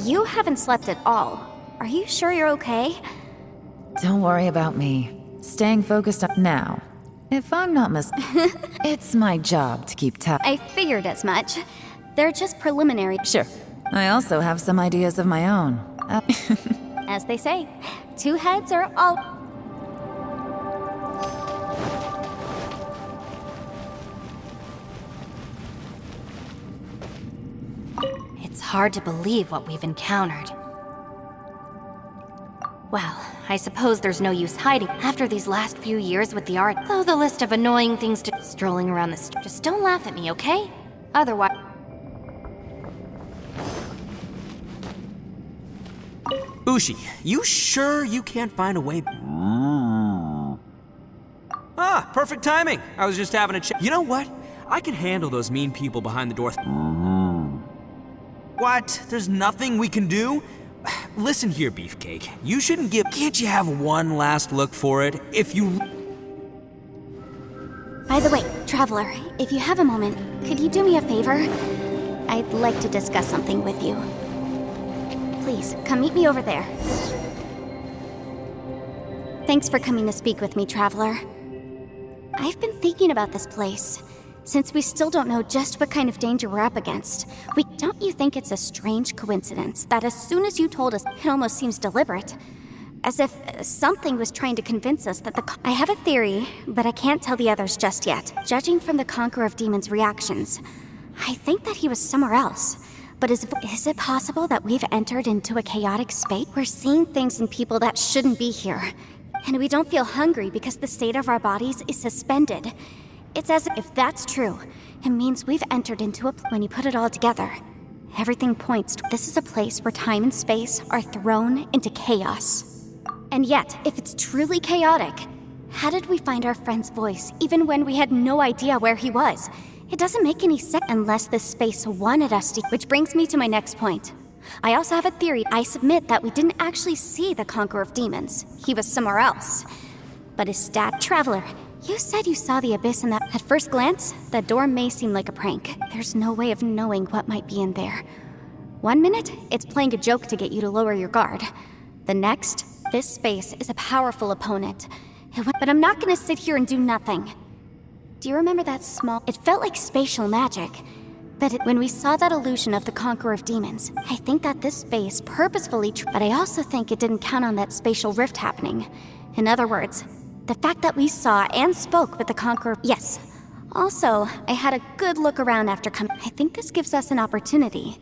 you haven't slept at all. Are you sure you're okay? Don't worry about me. Staying focused on now. If I'm not it's my job to keep tabs. I figured as much. They're just preliminary. Sure. I also have some ideas of my own. As they say, two heads are all... It's hard to believe what we've encountered. Well, I suppose there's no use hiding after these last few years with the art. Though the list of annoying things to strolling around the street. Just don't laugh at me, okay? Otherwise... Ushi, you sure you can't find a way? Ah, perfect timing. I was just having a chat. You know what? I can handle those mean people behind the door. What? There's nothing we can do? Listen here, Beefcake. You shouldn't give... Can't you have one last look for it? If you... By the way, Traveler, if you have a moment, could you do me a favor? I'd like to discuss something with you. Please, come meet me over there. Thanks for coming to speak with me, Traveler. I've been thinking about this place. Since we still don't know just what kind of danger we're up against, don't you think it's a strange coincidence that as soon as you told us, it almost seems deliberate? As if something was trying to convince us that I have a theory, but I can't tell the others just yet. Judging from the Conqueror of Demons' reactions, I think that he was somewhere else. But is it possible that we've entered into a chaotic space? We're seeing things in people that shouldn't be here. And we don't feel hungry because the state of our bodies is suspended. It's as if that's true, it means we've entered into when you put it all together, everything points to this is a place where time and space are thrown into chaos. And yet, if it's truly chaotic, how did we find our friend's voice even when we had no idea where he was? It doesn't make any sense unless this space wanted us to. Which brings me to my next point. I also have a theory. I submit that we didn't actually see the Conqueror of Demons. He was somewhere else. But his Traveler, you said you saw the abyss in that. At first glance, that door may seem like a prank. There's no way of knowing what might be in there. One minute, it's playing a joke to get you to lower your guard. The next, this space is a powerful opponent. But I'm not gonna sit here and do nothing. Do you remember that small... It felt like spatial magic. But when we saw that illusion of the Conqueror of Demons, I think that this space purposefully... But I also think it didn't count on that spatial rift happening. In other words, the fact that we saw and spoke with the Conqueror... Yes. Also, I had a good look around after coming. I think this gives us an opportunity.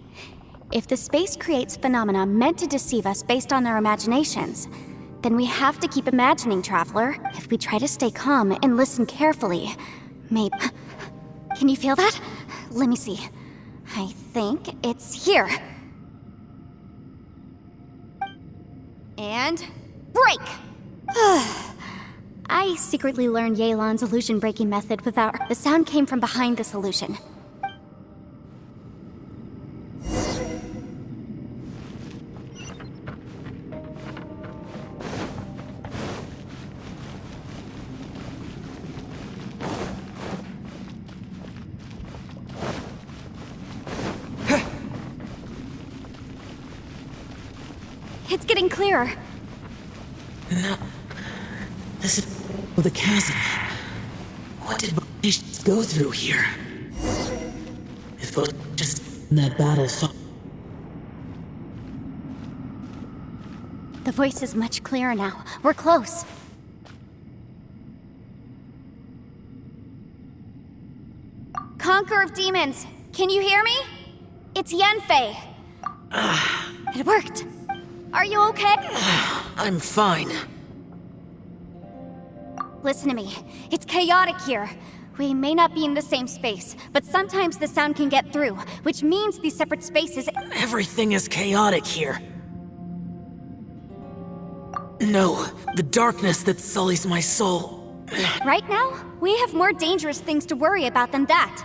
If the space creates phenomena meant to deceive us based on our imaginations, then we have to keep imagining, Traveler. If we try to stay calm and listen carefully, maybe... Can you feel that? Let me see. I think it's here. And... break! I secretly learned Yelan's illusion-breaking method without her. The sound came from behind this illusion. It's getting clearer. No. This is the chasm. What did we go through here? If it was just that battle fought. The voice is much clearer now. We're close. Conqueror of Demons, can you hear me? It's Yanfei. It worked. Are you okay? I'm fine. Listen to me. It's chaotic here. We may not be in the same space, but sometimes the sound can get through, which means these separate spaces... Everything is chaotic here. No, the darkness that sullies my soul. Right now, we have more dangerous things to worry about than that.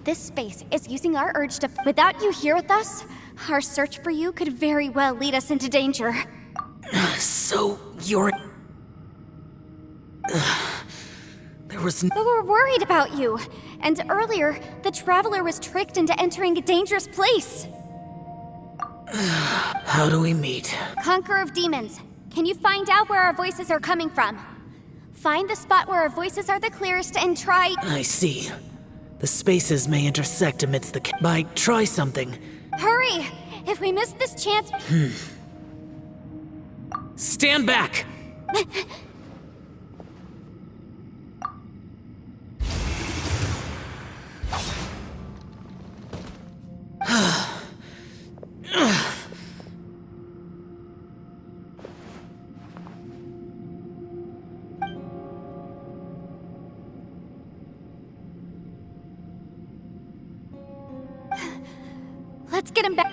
This space is using our urge to... Without you here with us, our search for you could very well lead us into danger. So, you're... There was But we're worried about you. And earlier, the Traveler was tricked into entering a dangerous place. How do we meet? Conqueror of Demons, can you find out where our voices are coming from? Find the spot where our voices are the clearest and try... I see. The spaces may intersect amidst the... try something. Hurry! If we miss this chance... Stand back! Let's get him back.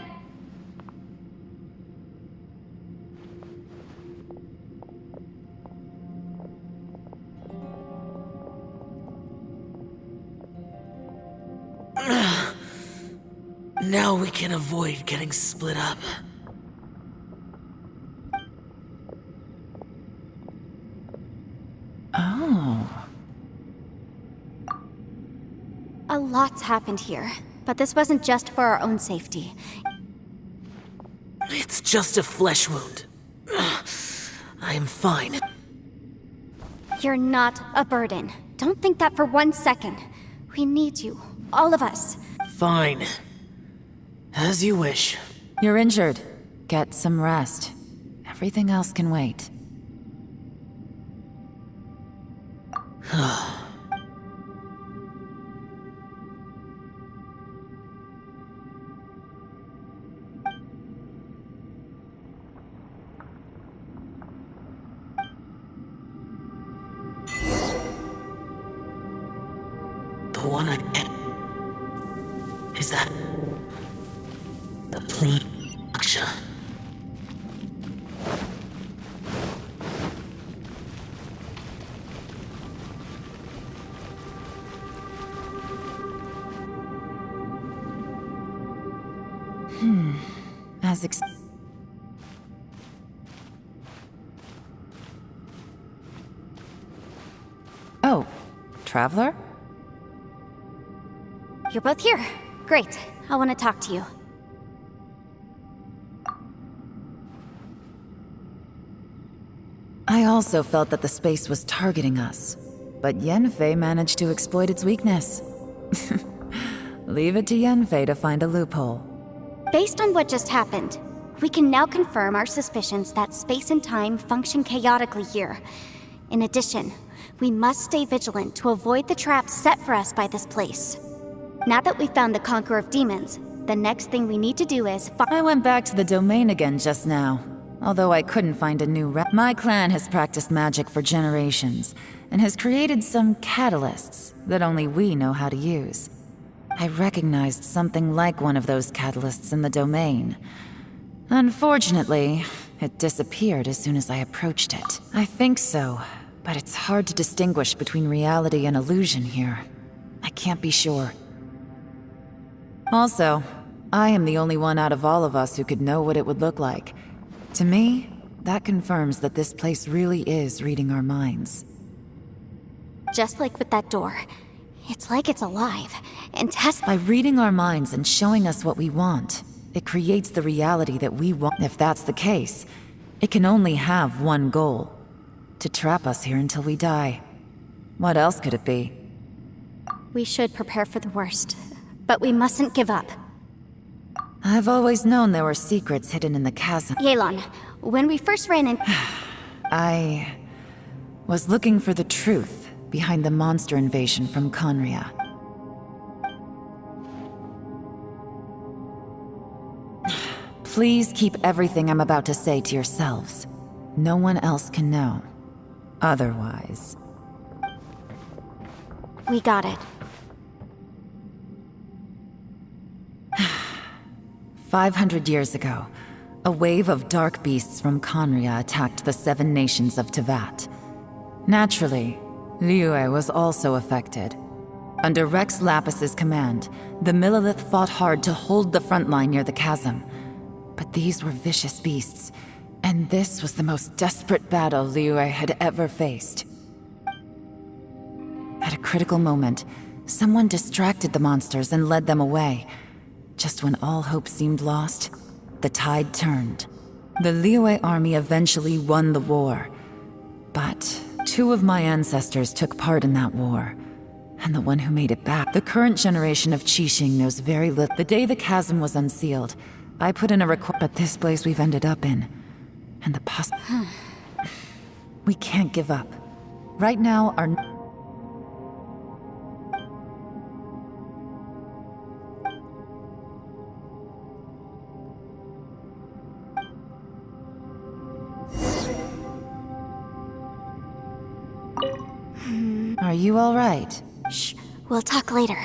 Now we can avoid getting split up. Oh. A lot's happened here, but this wasn't just for our own safety. It's just a flesh wound. I am fine. You're not a burden. Don't think that for 1 second. We need you. All of us. Fine. As you wish. You're injured. Get some rest. Everything else can wait. The one I am. Is that the Prime Aksha? As Oh, Traveler? You're both here. Great. I want to talk to you. I also felt that the space was targeting us, but Yenfei managed to exploit its weakness. Leave it to Yenfei to find a loophole. Based on what just happened, we can now confirm our suspicions that space and time function chaotically here. In addition, we must stay vigilant to avoid the traps set for us by this place. Now that we've found the Conqueror of Demons, the next thing we need to do is I went back to the domain again just now, although I couldn't find a new My clan has practiced magic for generations, and has created some catalysts that only we know how to use. I recognized something like one of those catalysts in the domain. Unfortunately, it disappeared as soon as I approached it. I think so, but it's hard to distinguish between reality and illusion here. I can't be sure. Also, I am the only one out of all of us who could know what it would look like. To me, that confirms that this place really is reading our minds. just like with that door. It's like it's alive, and By reading our minds and showing us what we want, it creates the reality that we want. If that's the case, it can only have one goal: to trap us here until we die. What else could it be? We should prepare for the worst, but we mustn't give up. I've always known there were secrets hidden in the chasm. Yelan, when we first ran in... I was looking for the truth behind the monster invasion from Khaenri'ah. Please keep everything I'm about to say to yourselves. No one else can know. Otherwise... We got it. 500 years ago, a wave of dark beasts from Khaenri'ah attacked the 7 nations of Tevat. Naturally, Liyue was also affected. Under Rex Lapis's command, the Millelith fought hard to hold the front line near the chasm. But these were vicious beasts, and this was the most desperate battle Liyue had ever faced. At a critical moment, someone distracted the monsters and led them away. Just when all hope seemed lost, the tide turned. The Liyue army eventually won the war. But 2 of my ancestors took part in that war. And the one who made it back. The current generation of Qixing knows very little. The day the chasm was unsealed, I put in a request. But this place we've ended up in, and the we can't give up. Right now, our... Are you all right? Shh, we'll talk later.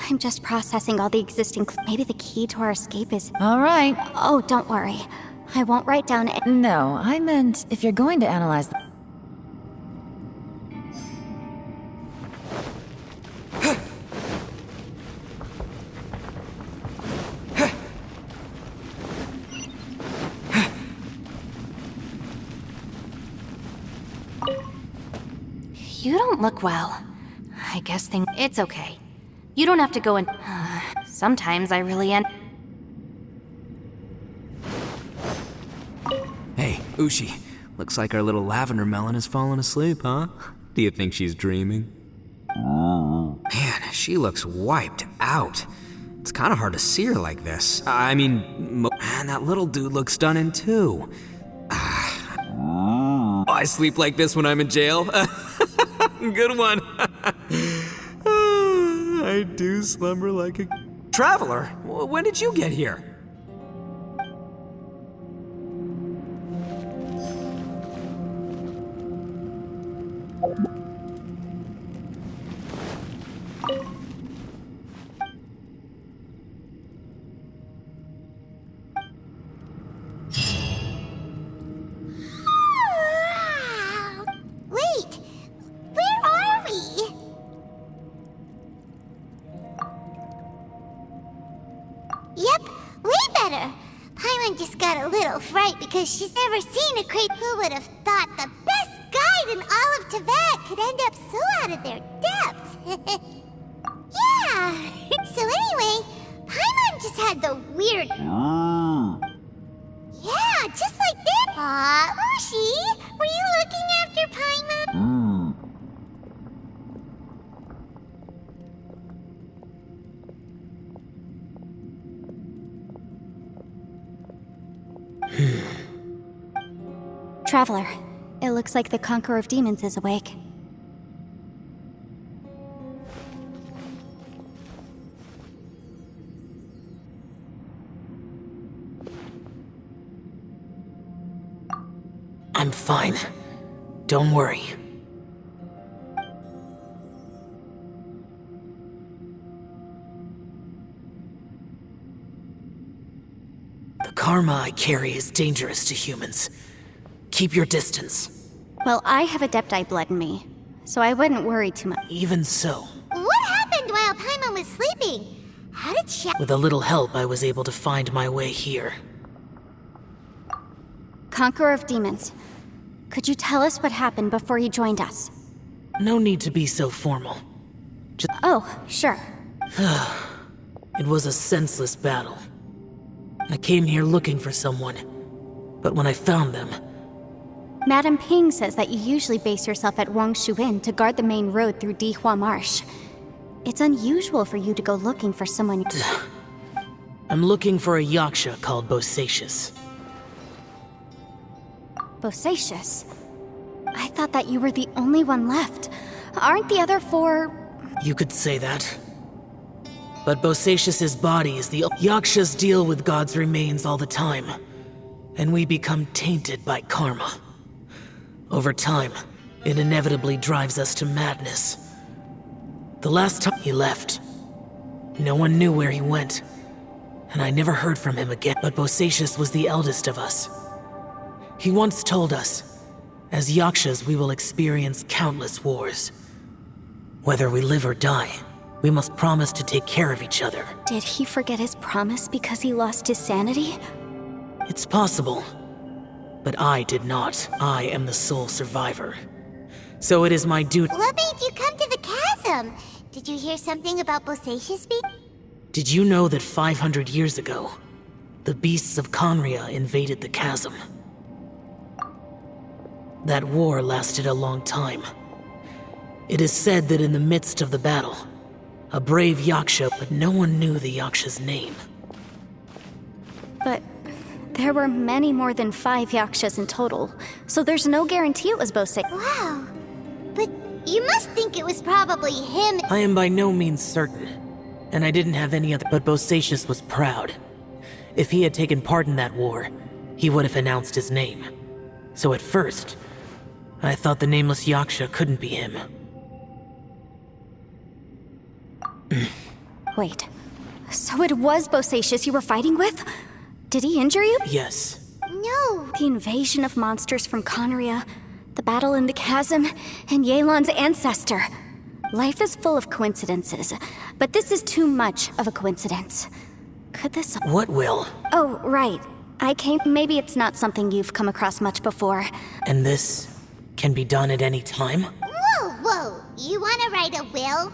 I'm just processing all the existing maybe the key to our escape is... All right. Oh, don't worry. I won't write down it. No, I meant if you're going to analyze... You don't look well. I guess it's okay. You don't have to go in. Sometimes I really end. Hey, Ushi. Looks like our little lavender melon has fallen asleep, huh? Do you think she's dreaming? Man, she looks wiped out. It's kind of hard to see her like this. I mean, man, that little dude looks stunning too. I sleep like this when I'm in jail. Good one. I do slumber like a traveler. When did you get here? Wait! Where are we? Yep, way better. Paimon just got a little fright because she's never seen a crate. Who would have thought the best guide in all of Teyvat could end up so out of their depth? Yeah! So anyway, Paimon just had the weird... Yeah, just like that. Aw, Ushi, were you looking after Paimon? Traveler, it looks like the Conqueror of Demons is awake. I'm fine. Don't worry. The karma I carry is dangerous to humans. Keep your distance. Well, I have Adepti blood in me, so I wouldn't worry too much. Even so, What happened while Paimon was sleeping? How did Xiao... with a little help, I was able to find my way here. Conqueror of Demons, could you tell us what happened before you joined us? No need to be so formal. Oh, sure. It was a senseless battle. I came here looking for someone, but when I found them, Madame Ping says that you usually base yourself at Wangshu Inn to guard the main road through Dihua Marsh. It's unusual for you to go looking for someone... I'm looking for a yaksha called Bosacius. Bosacius? I thought that you were the only one left. Aren't the other 4... You could say that. But Bosacius's body is the... Yakshas deal with God's remains all the time, and we become tainted by karma. Over time, it inevitably drives us to madness. The last time he left, no one knew where he went, and I never heard from him again. But Bosacius was the eldest of us. He once told us, as yakshas we will experience countless wars. Whether we live or die, we must promise to take care of each other. Did he forget his promise because he lost his sanity? It's possible, but I did not. I am the sole survivor. So it is my duty. What made you come to the chasm? Did you hear something about Bosacius being... Did you know that 500 years ago, the beasts of Khaenri'ah invaded the chasm. That war lasted a long time. It is said that in the midst of the battle, a brave Yaksha, but no one knew the Yaksha's name. But there were many more than 5 Yakshas in total, so there's no guarantee it was Boseishus. Wow. But you must think it was probably him. I am by no means certain, and I didn't have any other, but Boseishus was proud. If he had taken part in that war, he would have announced his name. So at first, I thought the nameless Yaksha couldn't be him. Wait, so it was Boseishus you were fighting with? Did he injure you? Yes. No. The invasion of monsters from Khaenri'ah, the battle in the chasm, and Yelan's ancestor. Life is full of coincidences, but this is too much of a coincidence. Could this... What will? Oh, right. Maybe it's not something you've come across much before. And this can be done at any time? Whoa, whoa. You want to write a will?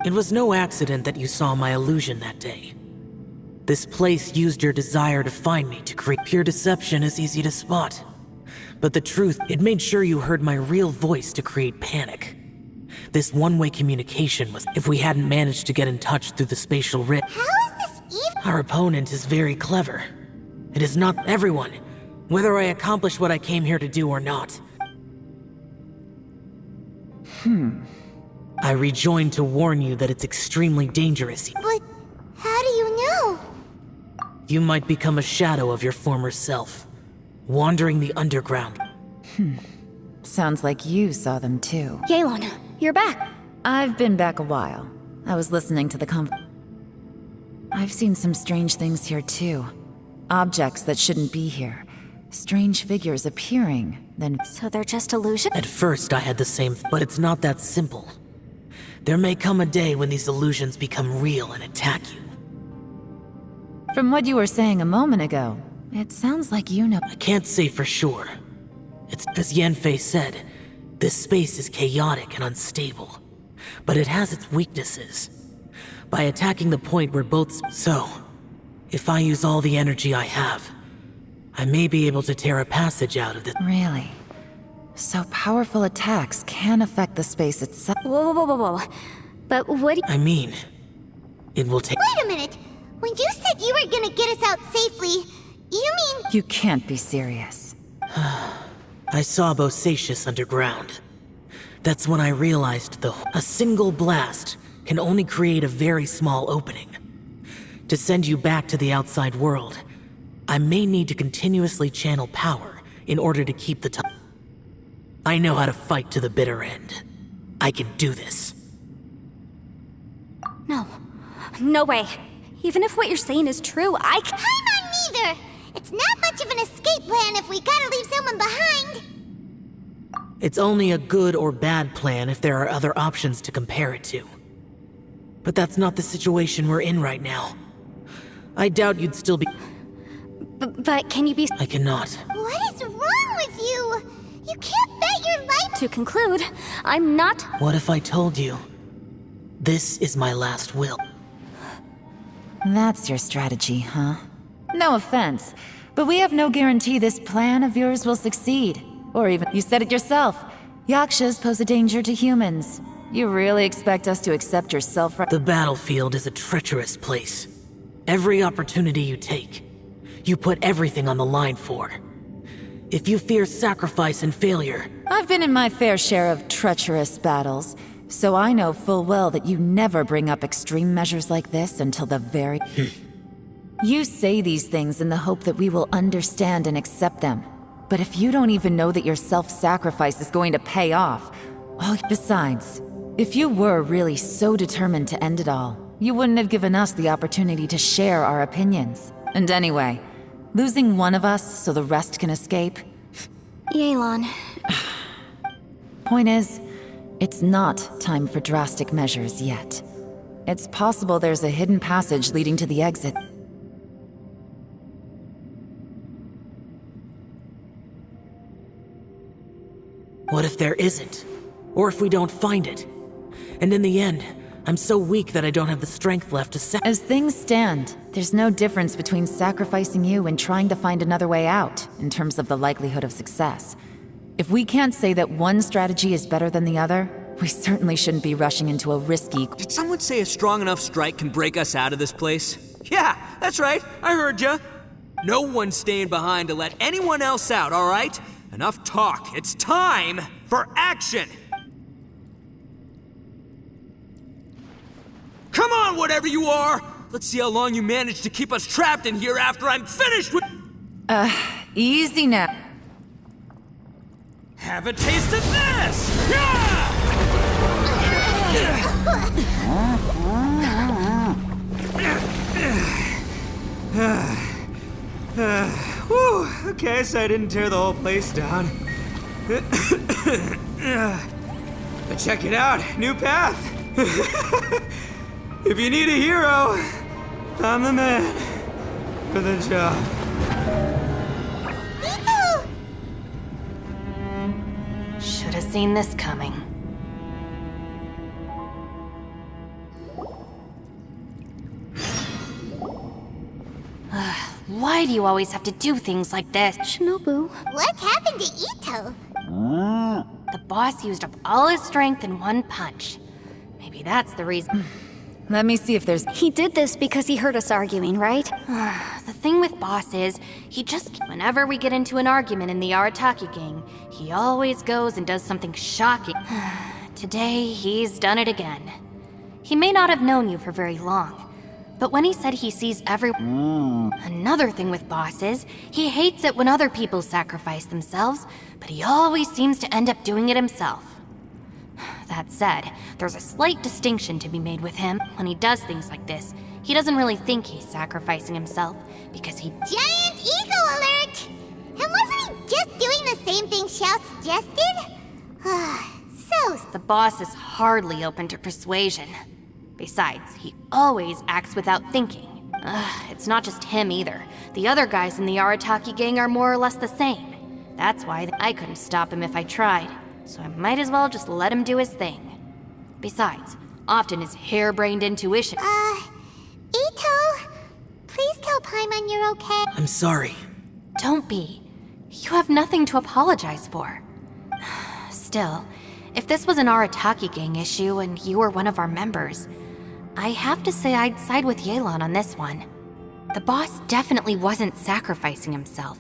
It was no accident that you saw my illusion that day. This place used your desire to find me to create. Pure deception is easy to spot. But the truth, it made sure you heard my real voice to create panic. This one-way communication was, if we hadn't managed to get in touch through the spatial rift. How is this even? Our opponent is very clever. It is not everyone, whether I accomplish what I came here to do or not. I rejoined to warn you that it's extremely dangerous. But how do you know? You might become a shadow of your former self, wandering the underground. Sounds like you saw them too. Yelan, you're back. I've been back a while. I was listening to the I've seen some strange things here too. Objects that shouldn't be here. Strange figures appearing, then... So they're just illusions? At first I had the same, but it's not that simple. There may come a day when these illusions become real and attack you. From what you were saying a moment ago, it sounds like you know... I can't say for sure. It's as Yanfei said, this space is chaotic and unstable, but it has its weaknesses. By attacking the point where both... So, if I use all the energy I have, I may be able to tear a passage out of this. Really? So powerful attacks can affect the space itself. Whoa, whoa, whoa, whoa, whoa. But what do I mean, it will take... Wait a minute. When you said you were gonna get us out safely, you mean... You can't be serious. I saw Boseishus underground. That's when I realized a single blast can only create a very small opening. To send you back to the outside world, I may need to continuously channel power in order to keep the time. I know how to fight to the bitter end. I can do this. No. No way. Even if what you're saying is true, I'm on neither. It's not much of an escape plan if we gotta leave someone behind. It's only a good or bad plan if there are other options to compare it to. But that's not the situation we're in right now. I doubt you'd still be... But can you be... I cannot. What is wrong with you? You can't bet your life... To conclude, I'm not... What if I told you? This is my last will. That's your strategy, huh? No offense, but we have no guarantee this plan of yours will succeed. Or even, you said it yourself, Yakshas pose a danger to humans. You really expect us to accept your The battlefield is a treacherous place. Every opportunity you take, you put everything on the line for. If you fear sacrifice and failure... I've been in my fair share of treacherous battles, so I know full well that you never bring up extreme measures like this until the very... You say these things in the hope that we will understand and accept them. But if you don't even know that your self-sacrifice is going to pay off... Well, besides, if you were really so determined to end it all, you wouldn't have given us the opportunity to share our opinions. And anyway, losing one of us so the rest can escape... Yelan. Point is, it's not time for drastic measures yet. It's possible there's a hidden passage leading to the exit. What if there isn't? Or if we don't find it? And in the end, I'm so weak that I don't have the strength left to As things stand, there's no difference between sacrificing you and trying to find another way out, in terms of the likelihood of success. If we can't say that one strategy is better than the other, we certainly shouldn't be rushing into a risky... Did someone say a strong enough strike can break us out of this place? Yeah, that's right. I heard ya. No one's staying behind to let anyone else out, all right? Enough talk. It's time for action! Come on, whatever you are! Let's see how long you manage to keep us trapped in here after I'm finished with... Easy now. Have a taste of this! Yeah! Whew, okay, so I didn't tear the whole place down. But check it out, new path! If you need a hero, I'm the man for the job. Should have seen this coming. Why do you always have to do things like this? Shinobu. What happened to Ito? The boss used up all his strength in one punch. Maybe that's the reason. Let me see if there's... He did this because he heard us arguing, right? The thing with boss is, he just... Whenever we get into an argument in the Arataki gang, he always goes and does something shocking. Today, he's done it again. He may not have known you for very long, but when he said he sees Another thing with boss is, he hates it when other people sacrifice themselves, but he always seems to end up doing it himself. That said, there's a slight distinction to be made with him. When he does things like this, he doesn't really think he's sacrificing himself, because he... Giant ego alert! And wasn't he just doing the same thing Xiao suggested? The boss is hardly open to persuasion. Besides, he always acts without thinking. It's not just him either. The other guys in the Arataki gang are more or less the same. That's why I couldn't stop him if I tried. So I might as well just let him do his thing. Besides, often his harebrained intuition... Ito, please tell Paimon you're okay. I'm sorry. Don't be. You have nothing to apologize for. Still, if this was an Arataki gang issue and you were one of our members, I have to say I'd side with Yelan on this one. The boss definitely wasn't sacrificing himself.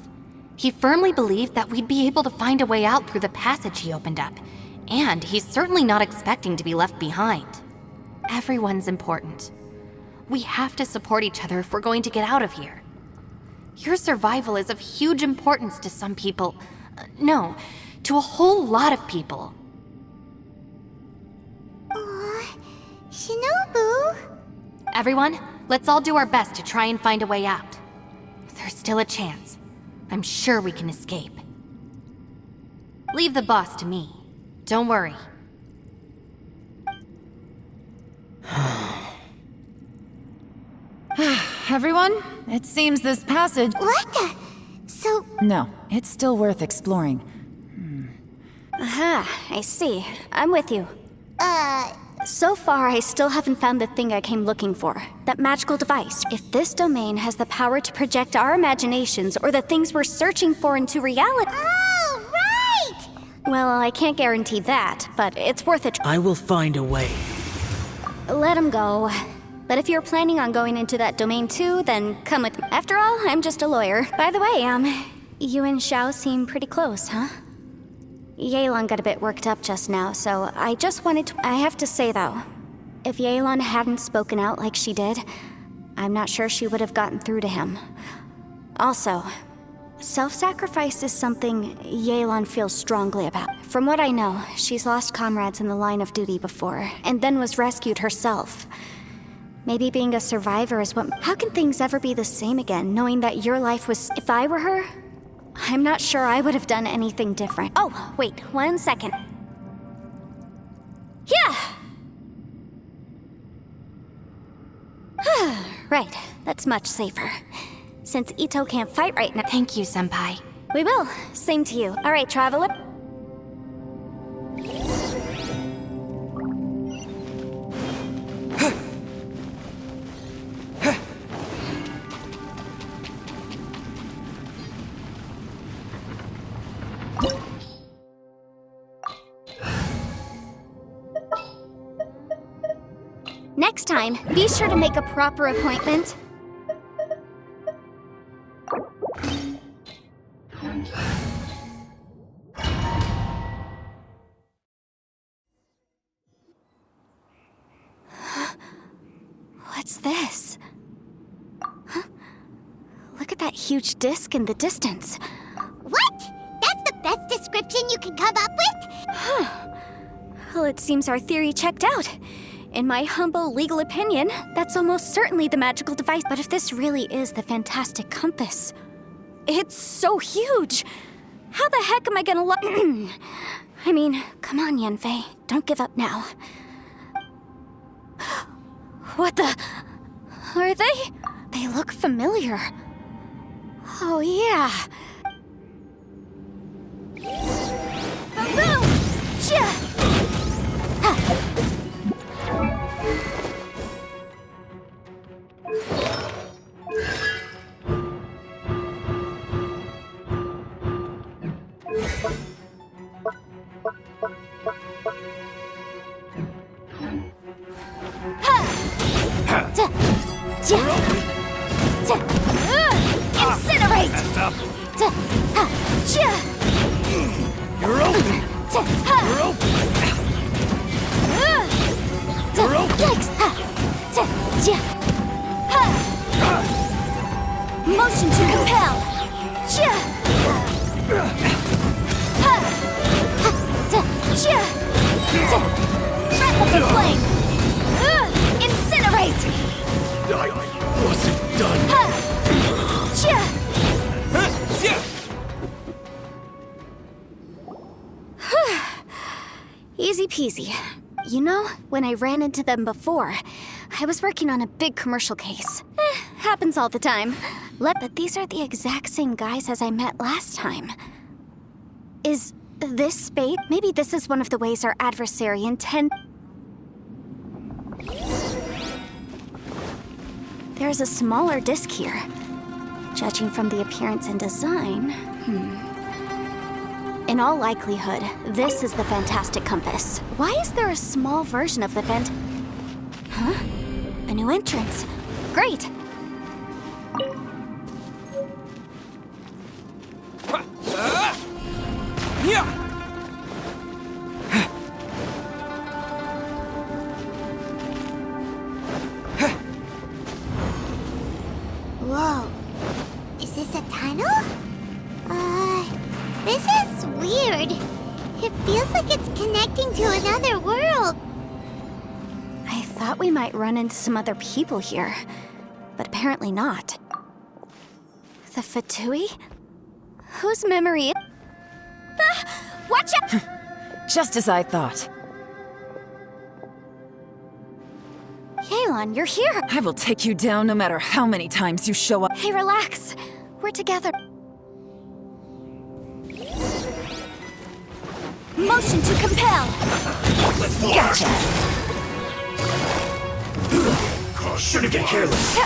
He firmly believed that we'd be able to find a way out through the passage he opened up, and he's certainly not expecting to be left behind. Everyone's important. We have to support each other if we're going to get out of here. Your survival is of huge importance to some people. No, to a whole lot of people. Shinobu? Everyone, let's all do our best to try and find a way out. There's still a chance. I'm sure we can escape. Leave the boss to me. Don't worry. Everyone, it seems this passage... What the? So... No, it's still worth exploring. Aha, I see. I'm with you. So far, I still haven't found the thing I came looking for. That magical device. If this domain has the power to project our imaginations or the things we're searching for into reality... Oh, right! Well, I can't guarantee that, but it's worth a try. I will find a way. Let him go. But if you're planning on going into that domain too, then come with me. After all, I'm just a lawyer. By the way, you and Xiao seem pretty close, huh? Yelan got a bit worked up just now, so I just wanted to... I have to say, though, if Yelan hadn't spoken out like she did, I'm not sure she would have gotten through to him. Also, self-sacrifice is something Yelan feels strongly about. From what I know, she's lost comrades in the line of duty before, and then was rescued herself. Maybe being a survivor is what... How can things ever be the same again, knowing that your life was... If I were her... I'm not sure I would have done anything different. Oh, wait, 1 second. Yeah! Right, that's much safer. Since Ito can't fight right now. Thank you, Senpai. We will. Same to you. All right, traveler. next time, be sure to make a proper appointment. What's this? Huh? Look at that huge disc in the distance. What? That's the best description you can come up with? Well, it seems our theory checked out. In my humble legal opinion, that's almost certainly the magical device. But if this really is the fantastic compass, it's so huge. How the heck am I gonna I mean, come on, Yanfei. Don't give up now. What the? Are they? They look familiar. Oh, yeah. Boom! Chia! Incinerate! You're open! You're open! You're open! Motion to compel! Breath of the flame! Incinerate! I wasn't done! Easy peasy. You know, when I ran into them before, I was working on a big commercial case. Happens all the time. But these are the exact same guys as I met last time. Is this Spade? Maybe this is one of the ways our adversary intend. There's a smaller disc here. Judging from the appearance and design, In all likelihood, this is the fantastic compass. Why is there a small version of the Huh? A new entrance. Great! Whoa. Is this a tunnel? This is weird. It feels like it's connecting to another world. I thought we might run into some other people here, but apparently not. The Fatui? Whose memory? Watch out! Just as I thought. Yelan, you're here! I will take you down no matter how many times you show up. Hey, relax. We're together. Motion to compel! Gotcha! Shouldn't get careless.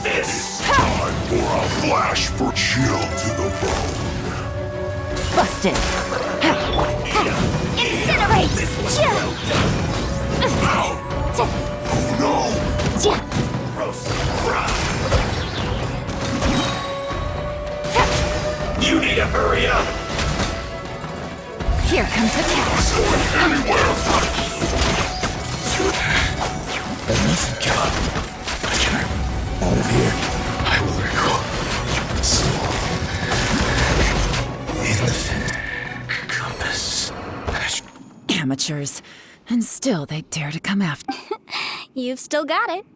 It's time for a flash for chill to the bone. Busted! Incinerate! Oh no! You need to hurry up! Here comes the cat. Enough, God. Out of here, I will recall. In the compass. Amateurs. And still they dare to come after. You've still got it.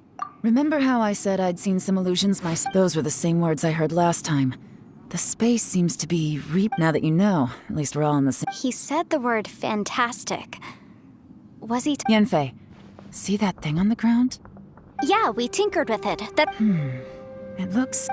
Remember how I said I'd seen some illusions myself? Those were the same words I heard last time. The space seems to be now that you know. At least we're all in the same. He said the word fantastic. Was he Yanfei, see that thing on the ground? Yeah, we tinkered with it. It looks...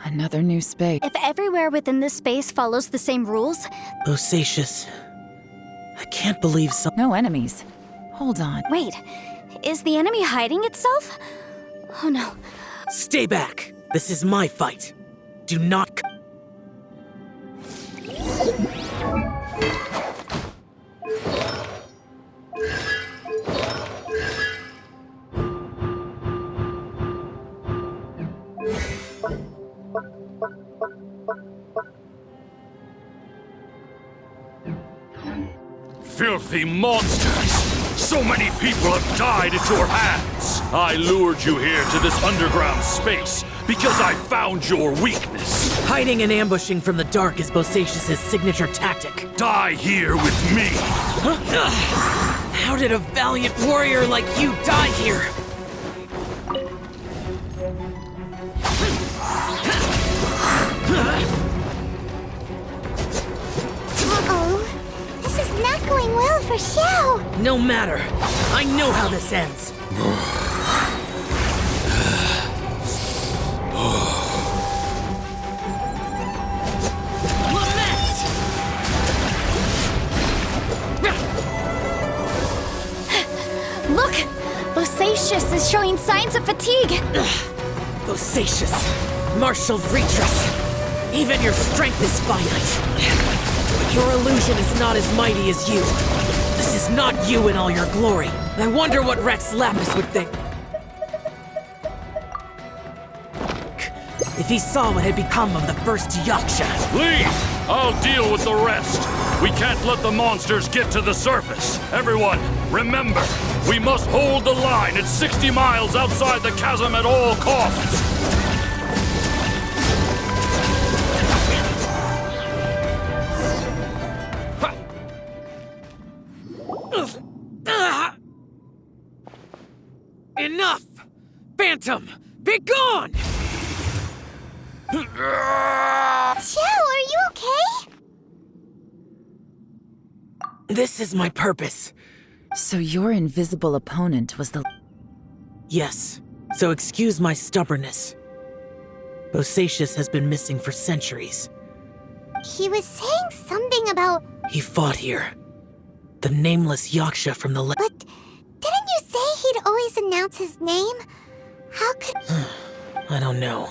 Another new space. If everywhere within this space follows the same rules, Bosacious. I can't believe some. No enemies. Hold on. wait, is the enemy hiding itself? Oh no. Stay back. This is my fight. Do not. Filthy monsters! So many people have died at your hands! I lured you here to this underground space because I found your weakness. Hiding and ambushing from the dark is Bosacious's signature tactic. Die here with me! How did a valiant warrior like you die here? Uh-oh. This is not going well for Xiao. No matter. I know how this ends. Lament! Look! Bosacious is showing signs of fatigue! Bosacious. Martial Retreat. Even your strength is finite. But your illusion is not as mighty as you. This is not you in all your glory. I wonder what Rex Lapis would think. If he saw what had become of the first Yaksha. Leave! I'll deal with the rest. We can't let the monsters get to the surface. Everyone, remember, we must hold the line at 60 miles outside the chasm at all costs. Enough! Phantom, be gone! Xiao, are you okay? This is my purpose. So your invisible opponent was the... Yes, so excuse my stubbornness. Bosacius has been missing for centuries. He was saying something about... He fought here. The nameless Yaksha from the... But didn't you say he'd always announce his name? How could... I don't know.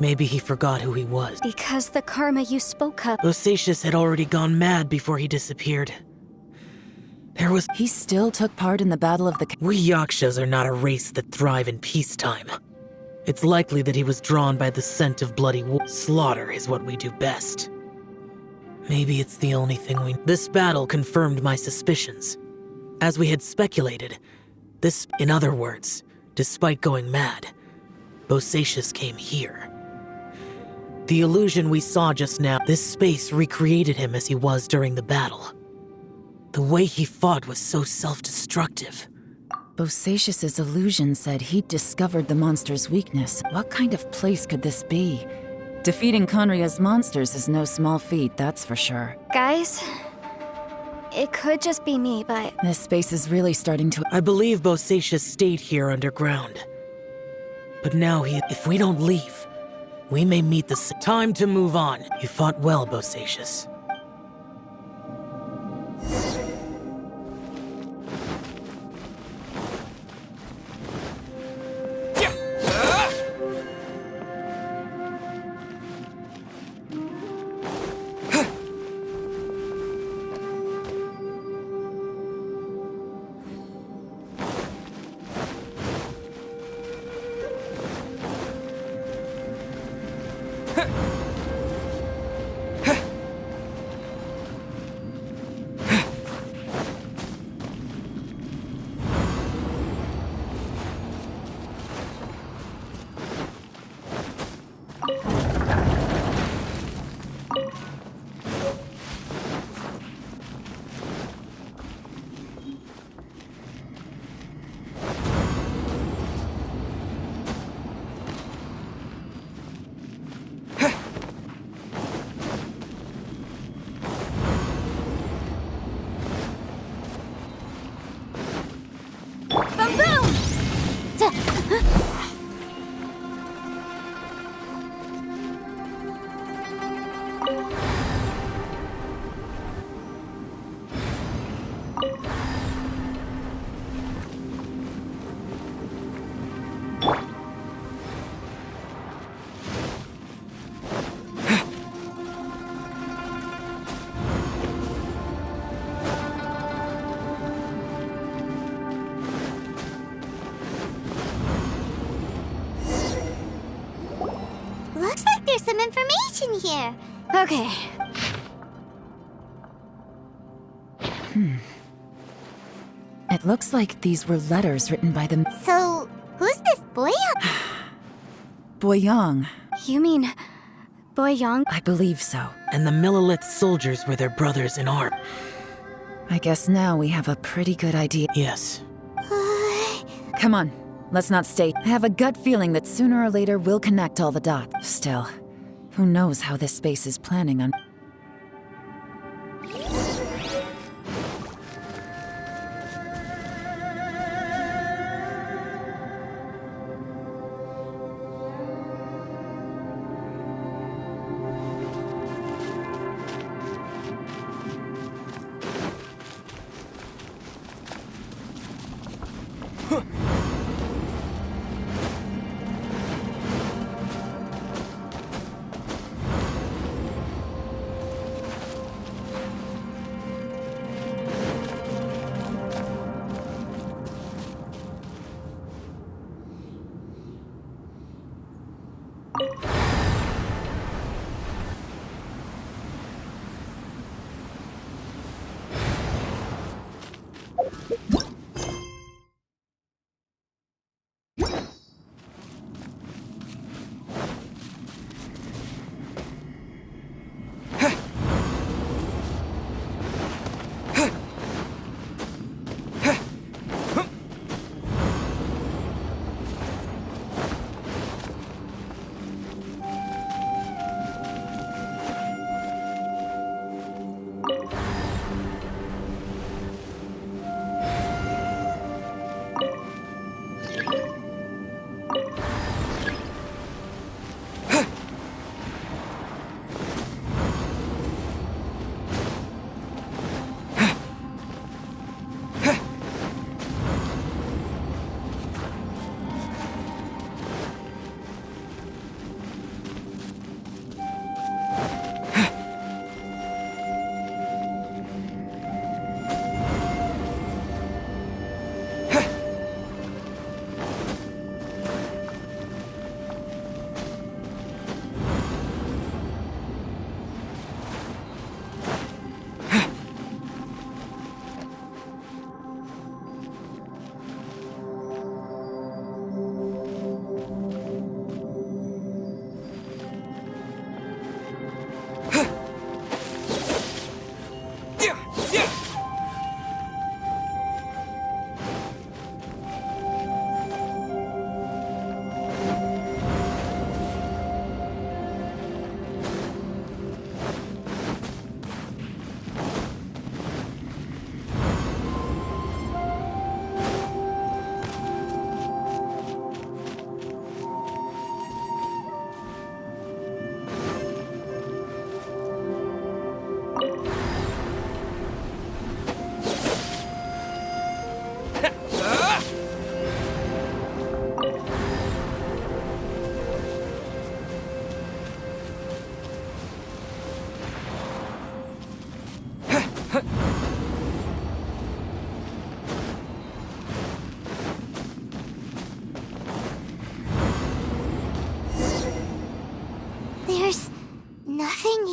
Maybe he forgot who he was. Because the karma you spoke of... Bosacius had already gone mad before he disappeared. There was... He still took part in the Battle of the... We Yakshas are not a race that thrive in peacetime. It's likely that he was drawn by the scent of bloody slaughter is what we do best. Maybe it's the only thing we... This battle confirmed my suspicions. As we had speculated, this... In other words, despite going mad, Bosacius came here. The illusion we saw just now, this space recreated him as he was during the battle. The way he fought was so self-destructive. Bosacius's illusion said he'd discovered the monster's weakness. What kind of place could this be? Defeating Khaenri'ah's monsters is no small feat, that's for sure. Guys, it could just be me, but... This space is really starting to... I believe Bosacius stayed here underground. But now if we don't leave, we may meet the... Time to move on. You fought well, Bosacius. Looks like there's some information here. Okay. It looks like these were letters written by the... So, who's this boy? Boyang. You mean... Boyang? I believe so. And the Millilith soldiers were their brothers in arms. I guess now we have a pretty good idea. Yes. Come on, let's not stay. I have a gut feeling that sooner or later we'll connect all the dots. Still, who knows how this space is planning on...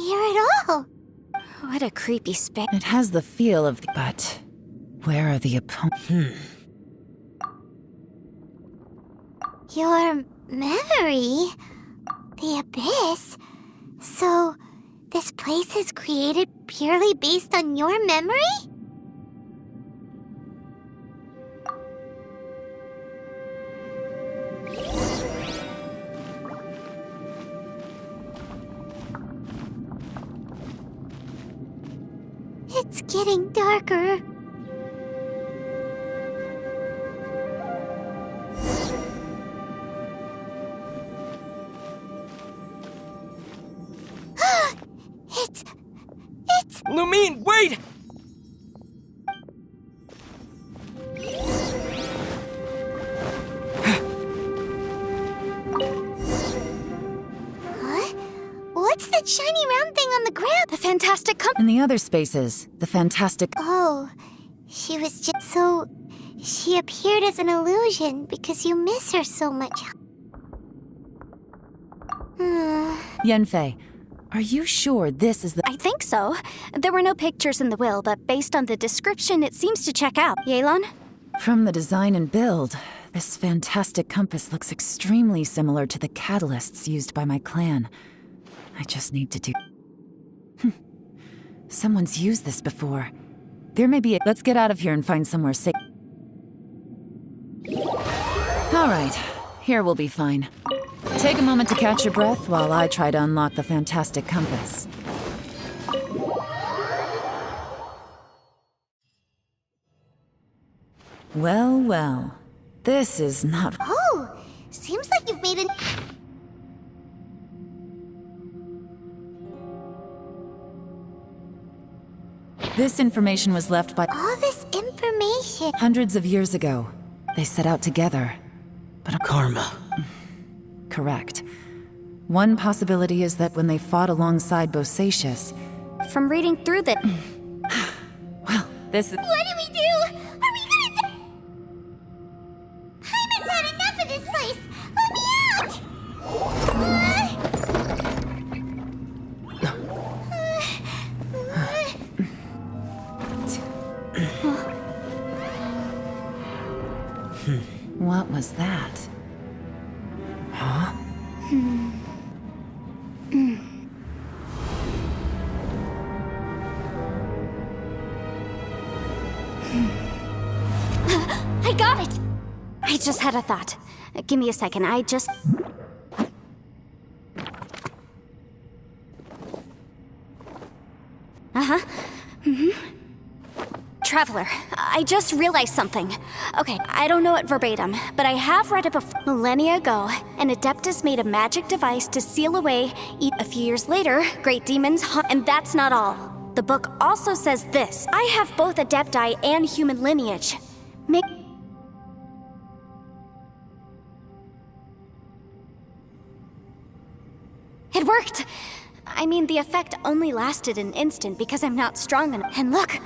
here at all. What a creepy space. It has the feel of but where are the opponents? Your memory? The Abyss? So, this place is created purely based on your memory? It's getting darker. It's... Lumine, wait! Huh? What's that shiny round thing on the ground? The fantastic In the other spaces, the fantastic... Oh, she was just... So, she appeared as an illusion because you miss her so much. Yenfei, are you sure this is the... I think so. There were no pictures in the will, but based on the description, it seems to check out. Yelan? From the design and build, this fantastic compass looks extremely similar to the catalysts used by my clan. I just need to do... Someone's used this before. There may be a... Let's get out of here and find somewhere safe. All right, here we'll be fine. Take a moment to catch your breath while I try to unlock the fantastic compass. Well, well. This is not... Oh, seems like you've made an... This information was left by... All this information... Hundreds of years ago. They set out together. But... Karma. Correct. One possibility is that when they fought alongside Bosacius... From reading through the... Well, this is... What do we do? Are we gonna die? Hyman's had enough of this place! Let me out! What was that? Huh? I got it! I just had a thought. Give me a second, I just... Uh-huh. Traveler, I just realized something. Okay, I don't know it verbatim, but I have read it before. Millennia ago, an Adeptus made a magic device to seal away... A few years later, great demons haunt... And that's not all. The book also says this. I have both Adepti and human lineage. It worked! I mean, the effect only lasted an instant because I'm not strong enough. And look!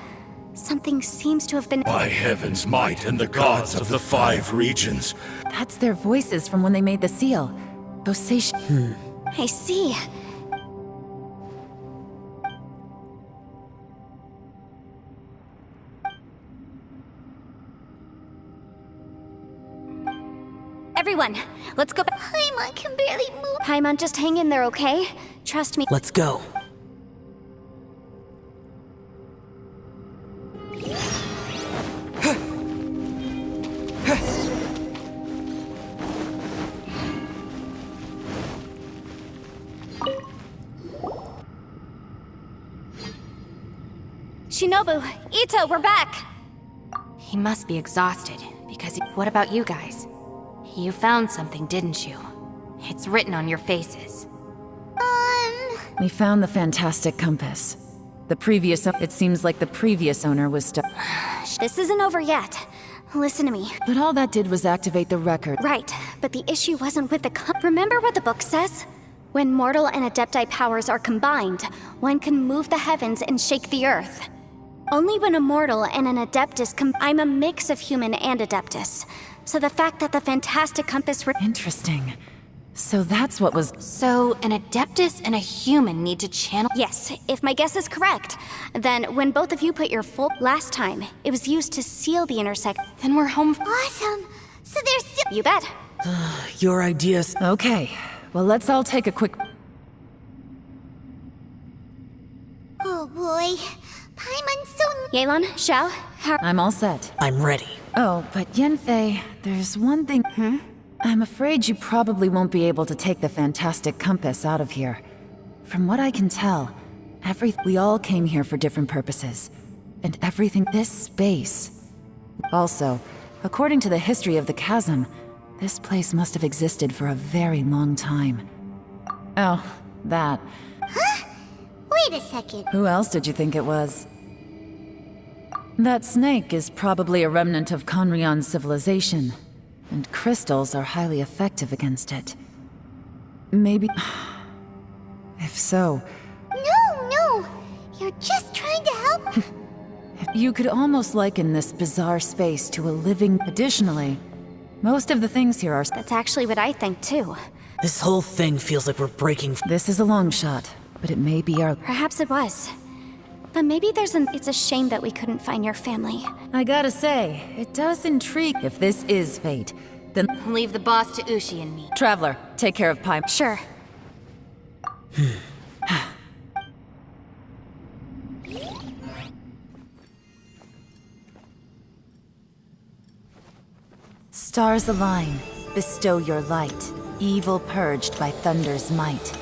Something seems to have been... By heaven's might and the gods of the 5 regions. That's their voices from when they made the seal. Bosacius... I see. Everyone, let's go back. Paimon can barely move. Paimon, just hang in there, okay? Trust me. Let's go. Shinobu, Ito, we're back! He must be exhausted, because what about you guys? You found something, didn't you? It's written on your faces. We found the fantastic compass. It seems like the previous owner was stuck. This isn't over yet. Listen to me. But all that did was activate the record. Right, but the issue wasn't with the Remember what the book says? When mortal and Adepti powers are combined, one can move the heavens and shake the earth. Only when a mortal and an Adeptus I'm a mix of human and Adeptus. So the fact that the fantastic compass Interesting. So that's what was... So, an Adeptus and a human need to channel. Yes, if my guess is correct, then when both of you put your full last time, it was used to seal the intersect. Then we're home. Awesome. So there's still. You bet. Your ideas. Okay, well, let's all take a quick... Oh boy. Paimon's so. Yelan, Xiao, how... I'm all set. I'm ready. Oh, but Yanfei, there's one thing... I'm afraid you probably won't be able to take the fantastic compass out of here. From what I can tell, we all came here for different purposes. And everything... This space... Also, according to the history of the chasm, this place must have existed for a very long time. Oh, that. Wait a second. Who else did you think it was? That snake is probably a remnant of Khaenri'ah's civilization, and crystals are highly effective against it. Maybe... If so... No. You're just trying to help. You could almost liken this bizarre space to a living... Additionally, most of the things here are... That's actually what I think, too. This whole thing feels like we're breaking. This is a long shot, but it may be our... Perhaps it was. But maybe it's a shame that we couldn't find your family. I gotta say, it does intrigue. If this is fate, then... Leave the boss to Ushi and me. Traveler, take care of Pai. Sure. Stars align, bestow your light. Evil purged by thunder's might.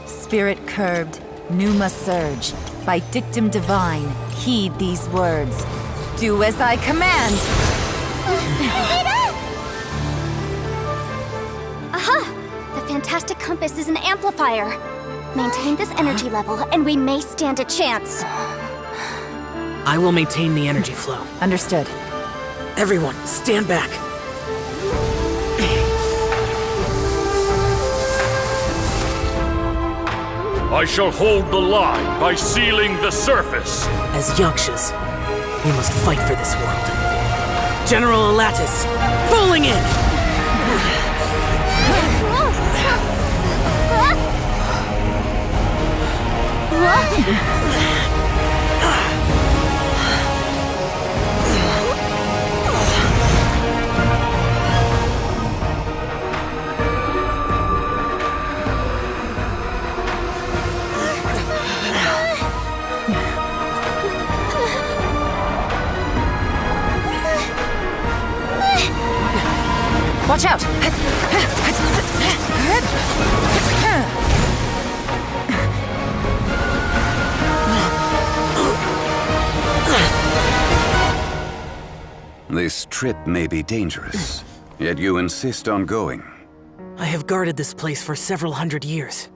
Spirit curbed, pneuma surge. By dictum divine, heed these words. Do as I command! Aha! The fantastic compass is an amplifier. Maintain this energy level, and we may stand a chance. I will maintain the energy flow. Understood. Everyone, stand back. I shall hold the line by sealing the surface. As Yakshas, we must fight for this world. General Alatus, falling in! Watch out! This trip may be dangerous, yet you insist on going. I have guarded this place for several hundred years.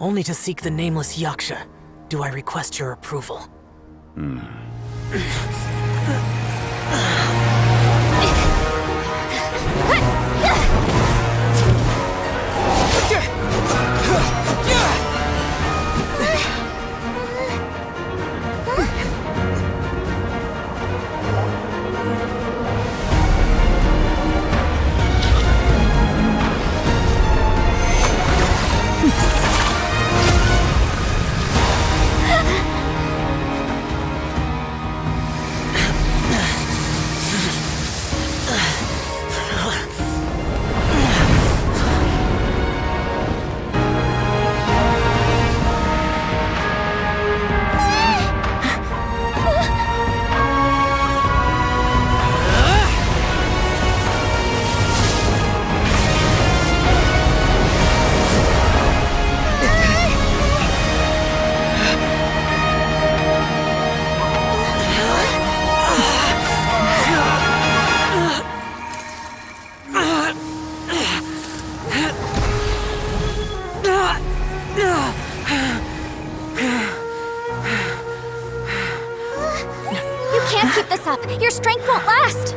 Only to seek the nameless Yaksha, do I request your approval. Your strength won't last!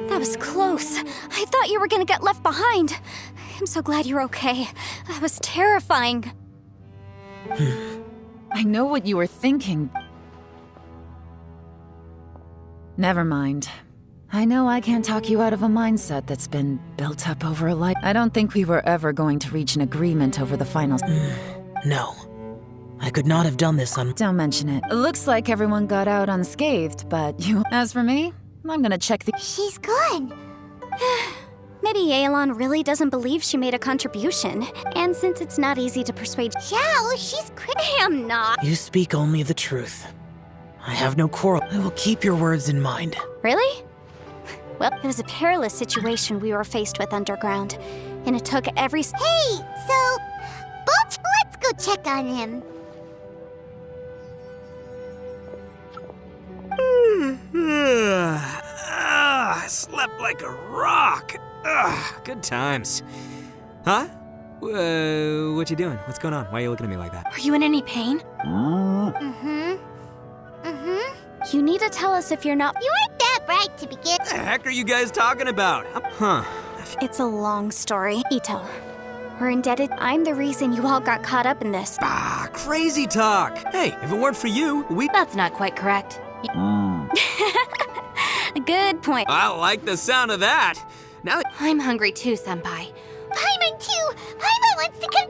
That was close. I thought you were gonna get left behind. I'm so glad you're okay. That was terrifying. I know what you were thinking. Never mind. I know I can't talk you out of a mindset that's been built up over a life. I don't think we were ever going to reach an agreement over the final. No. I could not have done this on. Don't mention it. It looks like everyone got out unscathed, but you. As for me, I'm gonna check the. She's gone. Maybe Yelan really doesn't believe she made a contribution. And since it's not easy to persuade Xiao, she's I am not. You speak only the truth. I have no quarrel. I will keep your words in mind. Really? Well, it was a perilous situation we were faced with underground. And it took every... Hey, so... Bolt, let's go check on him. I slept like a rock. Good times. Huh? What you doing? What's going on? Why are you looking at me like that? Are you in any pain? You need to tell us if you're not... You weren't that bright to begin. What the heck are you guys talking about? Huh? It's a long story. Ito, we're indebted. I'm the reason you all got caught up in this. Crazy talk. Hey, if it weren't for you, we... That's not quite correct. Good point. I like the sound of that. Now... I'm hungry too, Senpai. Paimon too! Paimon wants to come...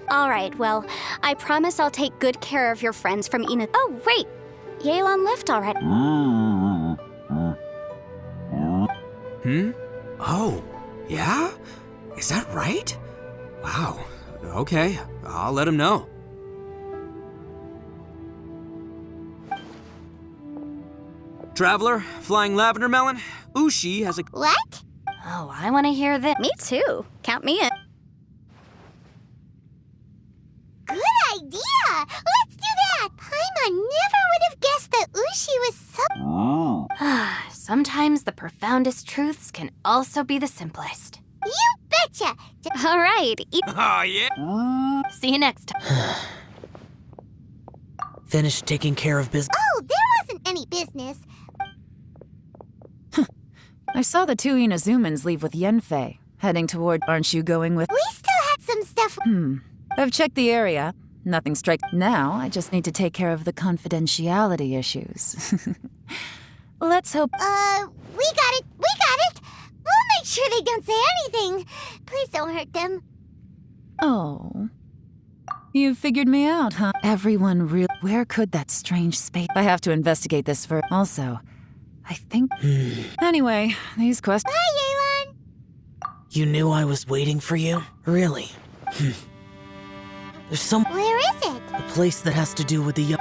All right, well, I promise I'll take good care of your friends from Ina... Oh, wait! Yelan left already. Oh, yeah? Is that right? Wow. Okay, I'll let him know. Traveler, flying lavender melon, Ushi has a... What? Oh, I want to hear this. Me too. Count me in. Good idea! Let's do that! Paimon never would have guessed that Ushi was so... Sometimes the profoundest truths can also be the simplest. You betcha! All right. Oh, yeah? See you next time. Finished taking care of business. Oh, there wasn't any business. I saw the two Inazumans leave with Yenfei, heading toward. Aren't you going with? We still had some stuff... I've checked the area. Nothing strikes. Now, I just need to take care of the confidentiality issues. Let's hope. We got it! We got it! We'll make sure they don't say anything. Please don't hurt them. Oh. You figured me out, huh? Everyone real. Where could that strange space? I have to investigate this for. Also, I think. Anyway, these questions. Bye, Yelan! You knew I was waiting for you? Really? There's some... Where is it? A place that has to do with the young...